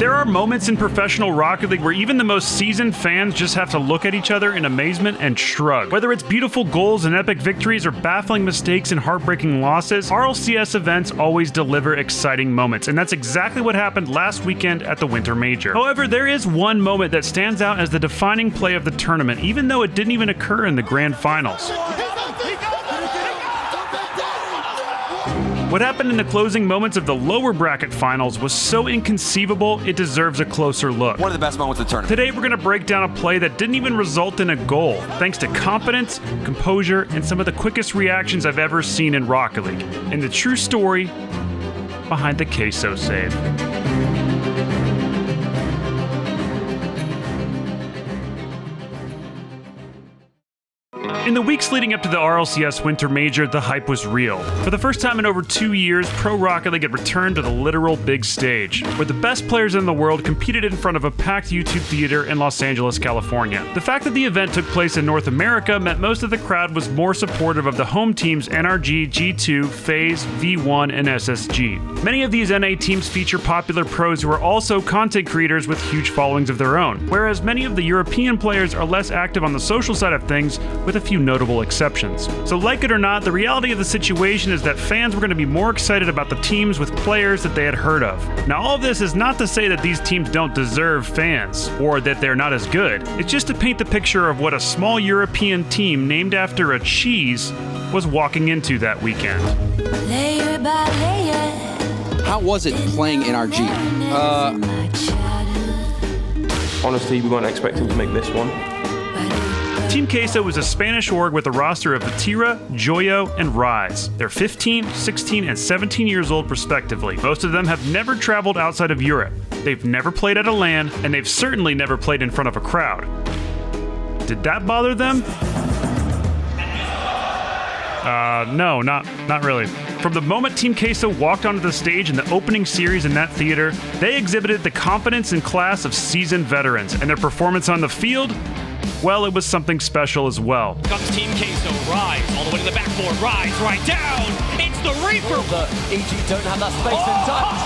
There are moments in professional Rocket League where even the most seasoned fans just have to look at each other in amazement and shrug. Whether it's beautiful goals and epic victories or baffling mistakes and heartbreaking losses, RLCS events always deliver exciting moments, and that's exactly what happened last weekend at the Winter Major. However, there is one moment that stands out as the defining play of the tournament, even though it didn't even occur in the grand finals. What happened in the closing moments of the lower bracket finals was so inconceivable, it deserves a closer look. One of the best moments of the tournament. Today, we're going to break down a play that didn't even result in a goal, thanks to confidence, composure, and some of the quickest reactions I've ever seen in Rocket League, and the true story behind the Queso Save. In the weeks leading up to the RLCS Winter Major, the hype was real. For the first time in over 2 years, Pro Rocket League had returned to the literal big stage, where the best players in the world competed in front of a packed YouTube theater in Los Angeles, California. The fact that the event took place in North America meant most of the crowd was more supportive of the home teams NRG, G2, FaZe, V1, and SSG. Many of these NA teams feature popular pros who are also content creators with huge followings of their own, whereas many of the European players are less active on the social side of things, with a few notable exceptions. So like it or not, the reality of the situation is that fans were going to be more excited about the teams with players that they had heard of. Now, all of this is not to say that these teams don't deserve fans, or that they're not as good. It's just to paint the picture of what a small European team named after a cheese was walking into that weekend. Layer by layer. How was it playing NRG? Honestly, we weren't expecting to make this one. Team Queso was a Spanish org with a roster of Vatira, Joyo, and Rise. They're 15, 16, and 17 years old respectively. Most of them have never traveled outside of Europe. They've never played at a LAN, and they've certainly never played in front of a crowd. Did that bother them? No, not really. From the moment Team Queso walked onto the stage in the opening series in that theater, they exhibited the confidence and class of seasoned veterans, and their performance on the field, well, it was something special as well. Comes Team Queso, Rise, all the way to the backboard, Rise, right down, it's the Reaper! The EG don't have that space in time.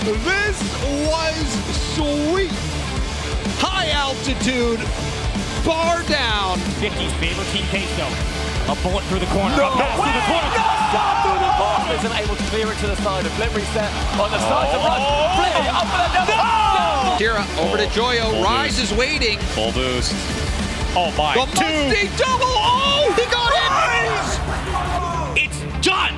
This was sweet! High altitude, bar down. 50's favorite Team Queso. A bullet through the corner, a pass through the corner. Stop through the ball. Isn't able to clear it to the side. A flip reset on the side to run. Flip up for the Tira over to Joyo. Rise is waiting. Full boost. Oh my. The Musty double. Oh, he got it. It's done.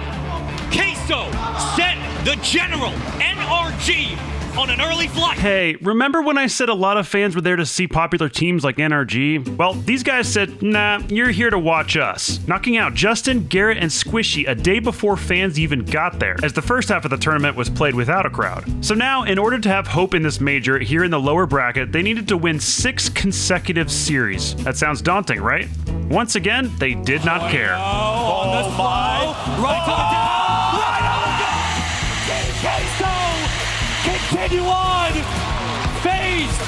Queso sent the General NRG on an early flight. Hey, remember when I said a lot of fans were there to see popular teams like NRG? Well, these guys said, nah, you're here to watch us, knocking out Justin, Garrett, and Squishy a day before fans even got there, as the first half of the tournament was played without a crowd. So now, in order to have hope in this major here in the lower bracket, they needed to win 6 consecutive series. That sounds daunting, right? Once again, they did not care. On the slide, right to the down, right on the Queso! Continue on! FaZe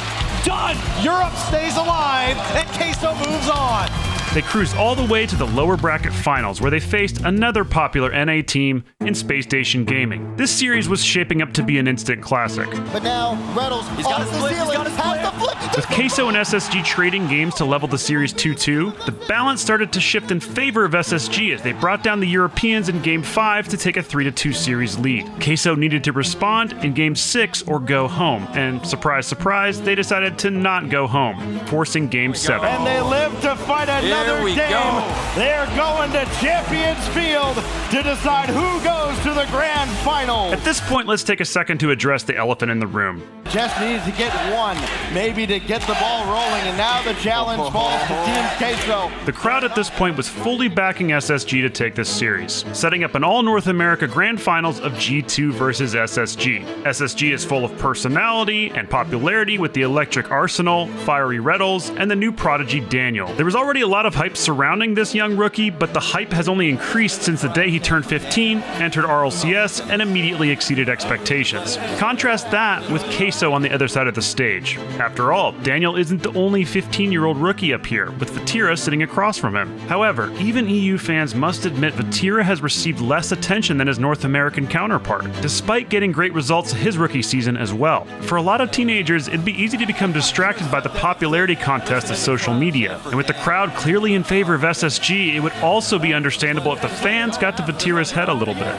done! Europe stays alive, and Queso moves on. They cruised all the way to the lower bracket finals, where they faced another popular NA team in Space Station Gaming. This series was shaping up to be an instant classic. But now, Reynolds got off his the flip, he's ceiling, got his has the flip. With Queso and SSG trading games to level the series 2-2, the balance started to shift in favor of SSG as they brought down the Europeans in Game 5 to take a 3-2 series lead. Queso needed to respond in Game 6 or go home, and surprise, surprise, they decided to not go home, forcing Game 7. And they live to fight another game. They're going to Champions Field to decide who goes to the grand final. At this point, let's take a second to address the elephant in the room. Just needed to get one, maybe to get the ball rolling, and now the challenge falls to Team Queso. The crowd at this point was fully backing SSG to take this series, setting up an all-North America grand finals of G2 versus SSG. SSG is full of personality and popularity with the electric Arsenal, fiery Reddles, and the new prodigy Daniel. There was already a lot of hype surrounding this young rookie, but the hype has only increased since the day he he turned 15, entered RLCS, and immediately exceeded expectations. Contrast that with Queso on the other side of the stage. After all, Daniel isn't the only 15-year-old rookie up here, with Vatira sitting across from him. However, even EU fans must admit Vatira has received less attention than his North American counterpart, despite getting great results his rookie season as well. For a lot of teenagers, it'd be easy to become distracted by the popularity contest of social media, and with the crowd clearly in favor of SSG, it would also be understandable if the fans got to Vatira's head a little bit.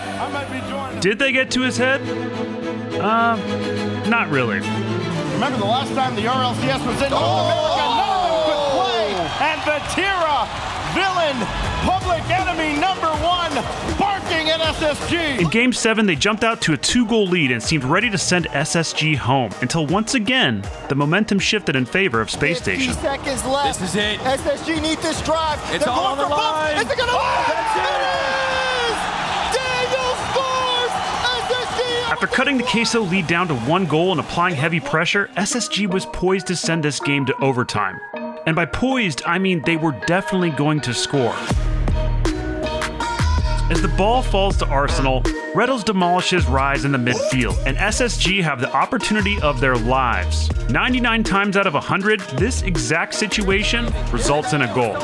Did they get to his head? Not really. Remember the last time the RLCS was in North America, none of them could play, and Vatira, villain, public enemy #1, barking at SSG. In Game 7, they jumped out to a 2-goal lead and seemed ready to send SSG home, until once again, the momentum shifted in favor of Space Station. 50 seconds left. This is it. SSG need this drive. It's all on the line. Is it gonna Daniel scores! SSG! After cutting the Queso lead down to 1 goal and applying heavy pressure, SSG was poised to send this game to overtime. And by poised, I mean they were definitely going to score. As the ball falls to Arsenal, Reddles demolishes Rise in the midfield, and SSG have the opportunity of their lives. 99 times out of 100, this exact situation results in a goal,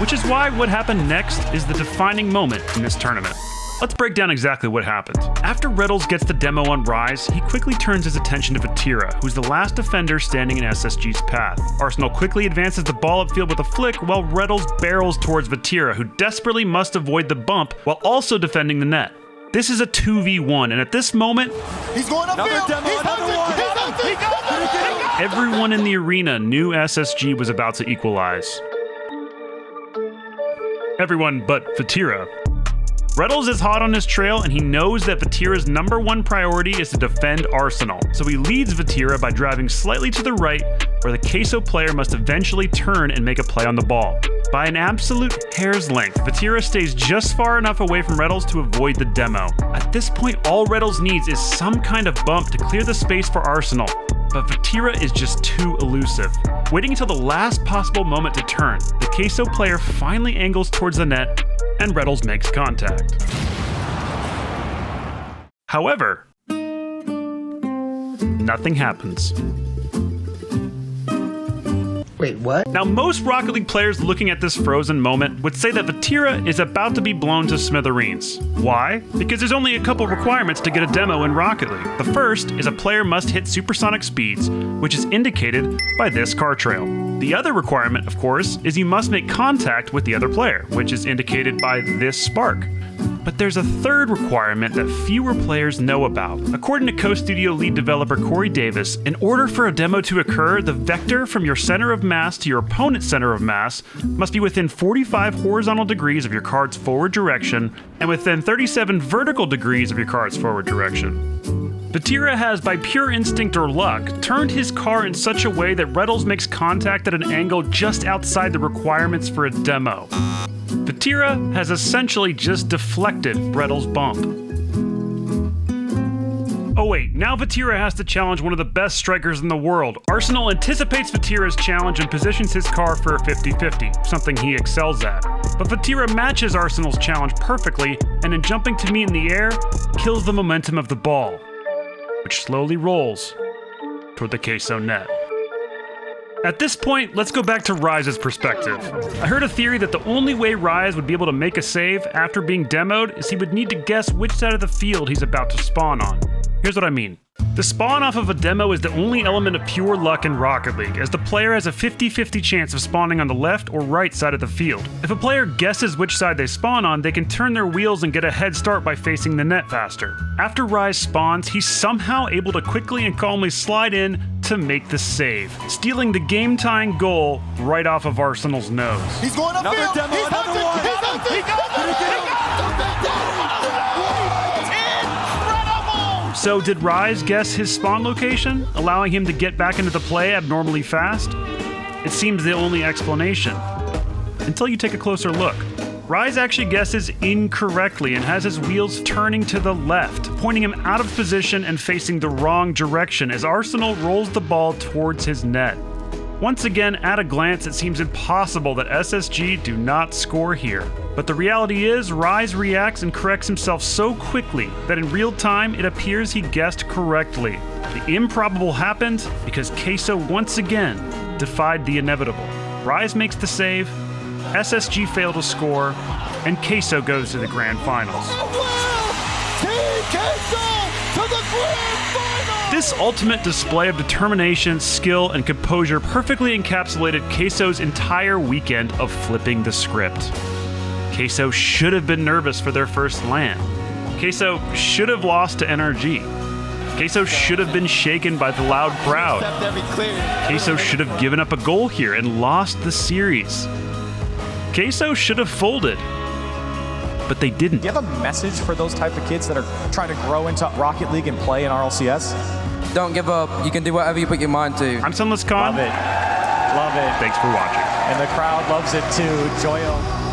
which is why what happened next is the defining moment in this tournament. Let's break down exactly what happened. After Reddles gets the demo on Rise, he quickly turns his attention to Vatira, who's the last defender standing in SSG's path. Arsenal quickly advances the ball upfield with a flick, while Reddles barrels towards Vatira, who desperately must avoid the bump while also defending the net. This is a 2v1, and at this moment, He's going upfield. everyone in the arena knew SSG was about to equalize. Everyone but Vatira. Reddles is hot on his trail, and he knows that Vatira's #1 priority is to defend Arsenal, so he leads Vatira by driving slightly to the right, where the Queso player must eventually turn and make a play on the ball. By an absolute hair's length, Vatira stays just far enough away from Reddles to avoid the demo. At this point, all Reddles needs is some kind of bump to clear the space for Arsenal, but Vatira is just too elusive. Waiting until the last possible moment to turn, the Queso player finally angles towards the net, and Reddles makes contact. However, nothing happens. Wait, what? Now, most Rocket League players looking at this frozen moment would say that Vatira is about to be blown to smithereens. Why? Because there's only a couple requirements to get a demo in Rocket League. The first is a player must hit supersonic speeds, which is indicated by this car trail. The other requirement, of course, is you must make contact with the other player, which is indicated by this spark. But there's a third requirement that fewer players know about. According to Co-Studio lead developer Corey Davis, in order for a demo to occur, the vector from your center of mass to your opponent's center of mass must be within 45 horizontal degrees of your card's forward direction and within 37 vertical degrees of your card's forward direction. Vatira has, by pure instinct or luck, turned his car in such a way that Reddles makes contact at an angle just outside the requirements for a demo. Vatira has essentially just deflected Reddles' bump. Oh wait, now Vatira has to challenge one of the best strikers in the world. Arsenal anticipates Vatira's challenge and positions his car for a 50-50, something he excels at. But Vatira matches Arsenal's challenge perfectly, and in jumping to meet in the air, kills the momentum of the ball, which slowly rolls toward the Queso net. At this point, let's go back to Rise's perspective. I heard a theory that the only way Rise would be able to make a save after being demoed is he would need to guess which side of the field he's about to spawn on. Here's what I mean. The spawn off of a demo is the only element of pure luck in Rocket League, as the player has a 50-50 chance of spawning on the left or right side of the field. If a player guesses which side they spawn on, they can turn their wheels and get a head start by facing the net faster. After Rise spawns, he's somehow able to quickly and calmly slide in to make the save, stealing the game-tying goal right off of Arsenal's nose. He's going upfield. Another demo, He's another hunting. one. He's hunting. He got Incredible! So did Rise guess his spawn location, allowing him to get back into the play abnormally fast? It seems the only explanation. Until you take a closer look. Rise actually guesses incorrectly and has his wheels turning to the left, pointing him out of position and facing the wrong direction as Arsenal rolls the ball towards his net. Once again, at a glance, it seems impossible that SSG do not score here. But the reality is, Rise reacts and corrects himself so quickly that in real time, it appears he guessed correctly. The improbable happened because Queso once again defied the inevitable. Rise makes the save, SSG failed to score, and Queso goes to the grand finals. This ultimate display of determination, skill, and composure perfectly encapsulated Queso's entire weekend of flipping the script. Queso should have been nervous for their first LAN. Queso should have lost to NRG. Queso should have been shaken by the loud crowd. Queso should have given up a goal here and lost the series. Queso should have folded, but they didn't. Do you have a message for those type of kids that are trying to grow into Rocket League and play in RLCS? Don't give up. You can do whatever you put your mind to. I'm SunlessKhan. Love it. Love it. Thanks for watching. And the crowd loves it too. Joyo.